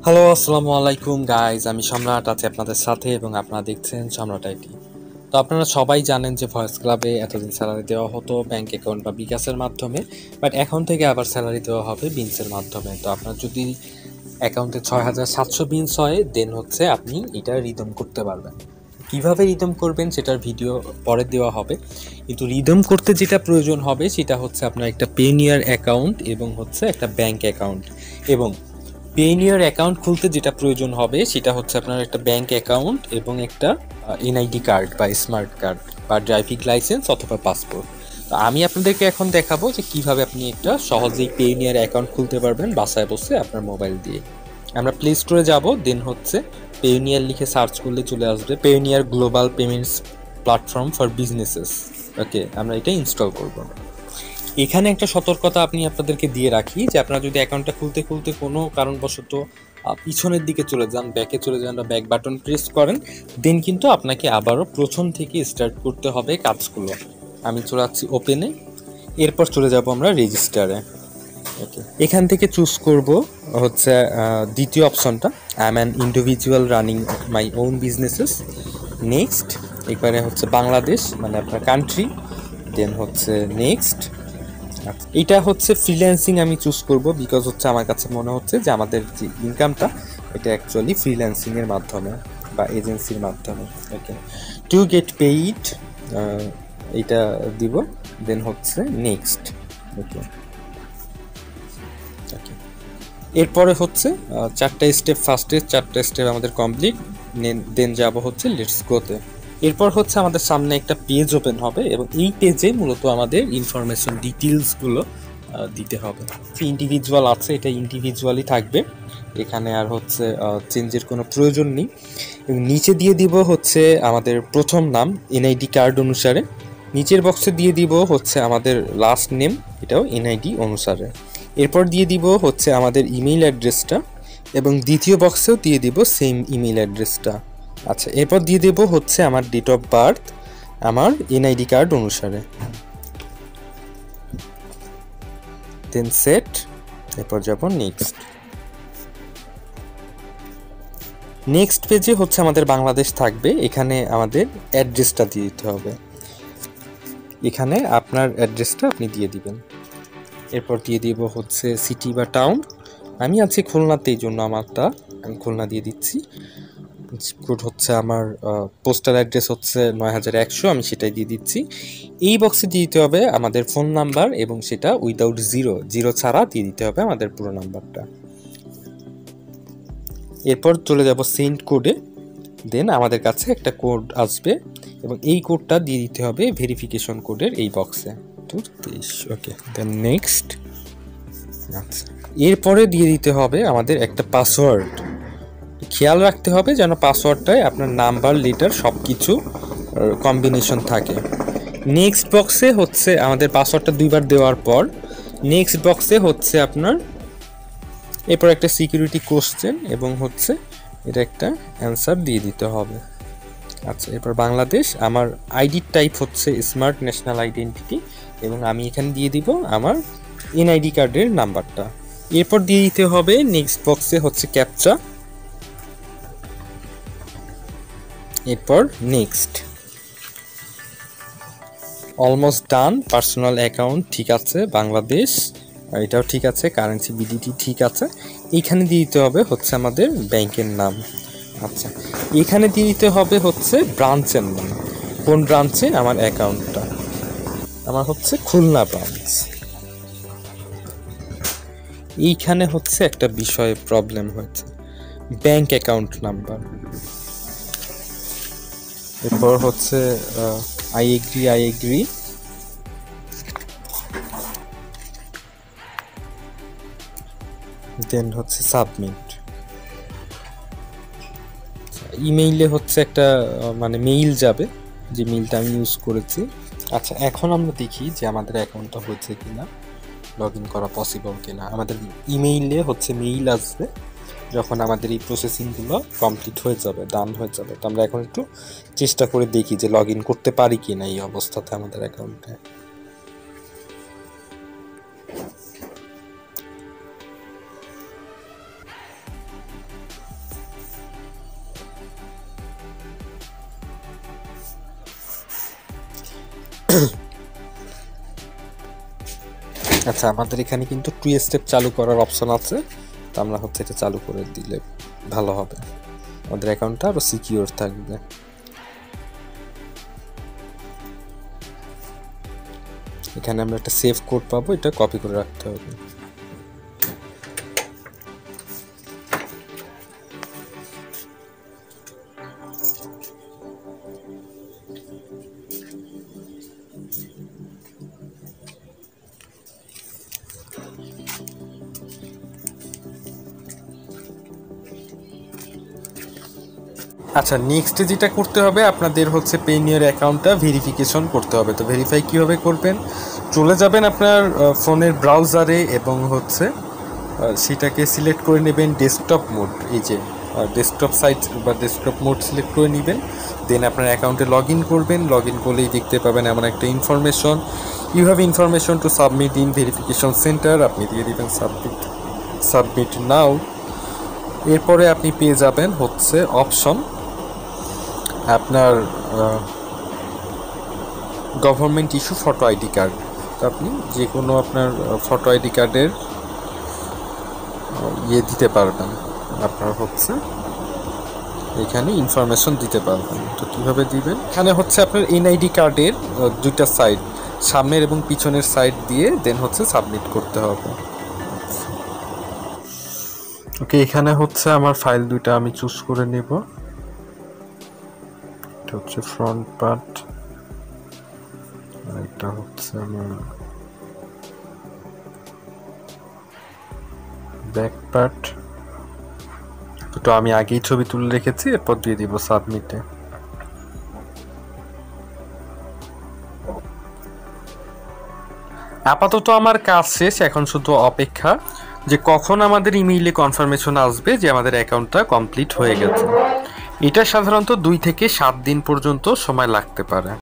Hello, আসসালামু আলাইকুম guys. আমি সম্রাট আছি আপনাদের সাথে এবং আপনারা দেখছেন সম্রাট আইটি। তো আপনারা সবাই জানেন যে ভয়েস ক্লাবে এতদিন স্যালারি দেওয়া হতো ব্যাংক অ্যাকাউন্ট বা বিকাশের মাধ্যমে, বাট এখন থেকে আবার স্যালারি দেওয়া হবে বিনসের মাধ্যমে। তো আপনার যদি অ্যাকাউন্টে 6,700 বিনস হয় দেন হচ্ছে আপনি এটা রিডেম করতে পারবেন। কিভাবে রিডেম করবেন সেটার ভিডিও পরে দেওয়া হবে, কিন্তু রিডেম করতে যেটা প্রয়োজন হবে সেটা হচ্ছে আপনার একটা পেনিয়ার অ্যাকাউন্ট এবং হচ্ছে একটা ব্যাংক অ্যাকাউন্ট। এবং পেইনিয়ার অ্যাকাউন্ট খুলতে যেটা প্রয়োজন হবে সেটা হচ্ছে আপনার একটা ব্যাংক অ্যাকাউন্ট এবং একটা এনআইডি কার্ড বা স্মার্ট কার্ড বা ড্রাইভিং লাইসেন্স অথবা পাসপোর্ট। তো আমি আপনাদেরকে এখন দেখাবো যে কিভাবে আপনি একটা সহজেই পেইনিয়ার অ্যাকাউন্ট খুলতে পারবেন বাসায় বসে আপনার মোবাইল দিয়ে। আমরা প্লে স্টোরে যাব, দেন হচ্ছে পেইনিয়ার লিখে সার্চ করলে চলে আসবে Payoneer global payments platform for businesses. Okay, আমরা এটা ইনস্টল করব। এখানে একটা সতর্কতা আপনি আপনাদেরকে দিয়ে রাখি যে আপনারা যদি অ্যাকাউন্টটা খুলতে খুলতে কোনো কারণবশত পিছনের দিকে চলে যান, ব্যাকে চলে যান বা ব্যাক বাটন প্রেস করেন, দেন কিন্তু আপনাকে আবারও প্রথম থেকে স্টার্ট করতে হবে কাজগুলো। আমি চলে যাচ্ছি ওপেনে, এরপর চলে যাব আমরা রেজিস্টারে। ওকে, এখান থেকে চুজ করব হচ্ছে দ্বিতীয় অপশনটা, I am an individual running my own businesses. Next, এবারে হচ্ছে বাংলাদেশ মানে আপনার কান্ট্রি, দেন হচ্ছে নেক্সট। আচ্ছা, এটা হচ্ছে ফ্রিল্যান্সিং আমি চুজ করব, বিকজ হচ্ছে আমার কাছে মনে হচ্ছে যে আমাদের যে ইনকামটা এটা অ্যাকচুয়ালি ফ্রিল্যান্সিংয়ের মাধ্যমে বা এজেন্সির মাধ্যমে। ওকে, টু গেট পেইড এটা দিব, দেন হচ্ছে নেক্সট। ওকে ওকে, এরপরে হচ্ছে চারটে স্টেপ, ফার্স্টে চারটে স্টেপ আমাদের কমপ্লিট, দেন যাব হচ্ছে লেটস গোতে। এরপর হচ্ছে আমাদের সামনে একটা পেজ ওপেন হবে এবং এই পেজে মূলত আমাদের ইনফরমেশন ডিটেলসগুলো দিতে হবে। ইন্ডিভিজুয়াল আছে, এটা ইন্ডিভিজুয়ালি থাকবে, এখানে আর হচ্ছে চেঞ্জের কোনো প্রয়োজন নেই। এবং নিচে দিয়ে দিব হচ্ছে আমাদের প্রথম নাম এনআইডি কার্ড অনুসারে, নিচের বক্সে দিয়ে দিব হচ্ছে আমাদের লাস্ট নেম, এটাও এনআইডি অনুসারে। এরপর দিয়ে দিব হচ্ছে আমাদের ইমেইল অ্যাড্রেসটা এবং দ্বিতীয় বক্সেও দিয়ে দিব সেম ইমেইল অ্যাড্রেসটা। আচ্ছা, এরপর দিয়ে দেব হচ্ছে আমার ডেট অফ বার্থ আমার এনআইডি কার্ড অনুসারে, দেন সেট। এরপর যাব নেক্সট। নেক্সট পেজে হচ্ছে আমাদের বাংলাদেশ থাকবে, এখানে আমাদের অ্যাড্রেসটা দিয়ে দিতে হবে, এখানে আপনার অ্যাড্রেসটা আপনি দিয়ে দিবেন। এরপর দিয়ে দিব হচ্ছে সিটি বা টাউন, আমি আছি খুলনাতে, এই জন্য আমারটা আমি খুলনা দিয়ে দিচ্ছি। কোড হচ্ছে আমার পোস্টাল অ্যাড্রেস হচ্ছে 9100, আমি সেটাই দিয়ে দিচ্ছি। এই বক্সে দিয়ে দিতে হবে আমাদের ফোন নাম্বার এবং সেটা উইদাউট জিরো, জিরো ছাড়া দিয়ে দিতে হবে আমাদের পুরো নাম্বারটা। এরপর চলে যাব সেন্ড কোডে, দেন আমাদের কাছে একটা কোড আসবে এবং এই কোডটা দিয়ে দিতে হবে ভেরিফিকেশন কোডের এই বক্সে 23। ওকে, দেন নেক্সট। আচ্ছা, এরপরে দিয়ে দিতে হবে আমাদের একটা পাসওয়ার্ড, খেয়াল রাখতে হবে যেন পাসওয়ার্ডটায় আপনার নাম্বার লেটার সব কিছু কম্বিনেশন থাকে। নেক্সট বক্সে হচ্ছে আমাদের পাসওয়ার্ডটা দুইবার দেওয়ার পর নেক্সট বক্সে হচ্ছে আপনার এরপর একটা সিকিউরিটি কোশ্চেন এবং হচ্ছে এটা একটা অ্যান্সার দিয়ে দিতে হবে। আচ্ছা, এরপর বাংলাদেশ, আমার আইডি টাইপ হচ্ছে স্মার্ট ন্যাশনাল আইডেন্টিটি এবং আমি এখানে দিয়ে দিব আমার এনআইডি কার্ডের নাম্বারটা। এরপর দিয়ে দিতে হবে নেক্সট বক্সে হচ্ছে ক্যাপচা, এরপর next. Almost done. Personal account ঠিক আছে, বাংলাদেশ এটাও ঠিক আছে, কারেন্সি বিডিটি ঠিক আছে। এইখানে দিয়ে দিতে হবে হচ্ছে আমাদের ব্যাংকের নাম। আচ্ছা, এখানে দিয়ে দিতে হবে হচ্ছে ব্রাঞ্চের নাম, কোন ব্রাঞ্চে আমার অ্যাকাউন্টটা, আমার হচ্ছে খুলনা ব্রাঞ্চ। এইখানে হচ্ছে একটা বিষয়ে প্রবলেম হয়েছে, ব্যাংক অ্যাকাউন্ট নাম্বার। এরপর হচ্ছে আই এগ্রি, দেন হচ্ছে সাবমিট। ইমেইলে হচ্ছে একটা মানে মেইল যাবে, যে মেইলটা আমি ইউজ করেছি। আচ্ছা, এখন আমরা দেখি যে আমাদের অ্যাকাউন্টটা হচ্ছে কিনা, লগ ইন করা পসিবল কিনা। আমাদের ইমেইলে হচ্ছে মেইল আসবে যখন আমাদের এই প্রসেসিংগুলো কমপ্লিট হয়ে যাবে, ডান হয়ে যাবে। তো আমরা এখন একটু চেষ্টা করে দেখি যে লগ ইন করতে পারি কি না এই অবস্থাতে আমাদের অ্যাকাউন্টে। আচ্ছা, আমাদের এখানে কিন্তু 2 স্টেপ চালু করার অপশন আছে, তো আমরা হচ্ছে এটা চালু করে দিলে ভালো হবে, আমাদের অ্যাকাউন্টটা আরো সিকিউর থাকবে। এখানে আমরা একটা সেভ কোড পাবো, এটা কপি করে রাখতে হবে। আচ্ছা, নেক্সট যেটা করতে হবে, আপনাদের হচ্ছে পেনিয়ার অ্যাকাউন্টটা ভেরিফিকেশন করতে হবে। তো ভেরিফাই কীভাবে করবেন, চলে যাবেন আপনার ফোনের ব্রাউজারে এবং হচ্ছে সেটাকে সিলেক্ট করে নেবেন ডেস্কটপ মোড। এই যে ডেস্কটপ সাইট বা ডেস্কটপ মোড সিলেক্ট করে নেবেন, দেন আপনার অ্যাকাউন্টে লগ ইন করবেন। লগ ইন করলেই দেখতে পাবেন এমন একটা information, you have information to submit in verification centre. আপনি দিয়ে দেবেন সাবমিট নাও। এরপরে আপনি পেয়ে যাবেন হচ্ছে অপশন আপনার government issue photo ID card. তো আপনি যে কোনো আপনার ফটো আইডি কার্ডের দিতে পারবেন, আপনার হচ্ছে এখানে ইনফরমেশন দিতে পারবেন। তো কীভাবে দিবেন, এখানে হচ্ছে আপনার এনআইডি কার্ডের দুইটা সাইড, সামনের এবং পিছনের সাইড দিয়ে দেন হচ্ছে সাবমিট করতে হবে। ওকে, এখানে হচ্ছে আমার ফাইল দুইটা আমি চুজ করে নেব। এটা হচ্ছে ফ্রন্ট পার্ট, আর এটা হচ্ছে আমার ব্যাক পার্ট। তো আমি আগেই ছবি তুলে রেখেছি, এরপর দিয়ে দিব সাবমিটে। আপাতত আমার কাজ শেষ, এখন শুধু অপেক্ষা যে কখন আমাদের ইমেইলে কনফার্মেশন আসবে যে আমাদের অ্যাকাউন্টটা কমপ্লিট হয়ে গেছে। এটা সাধারণত 2 থেকে 7 দিন পর্যন্ত সময় লাগতে পারে।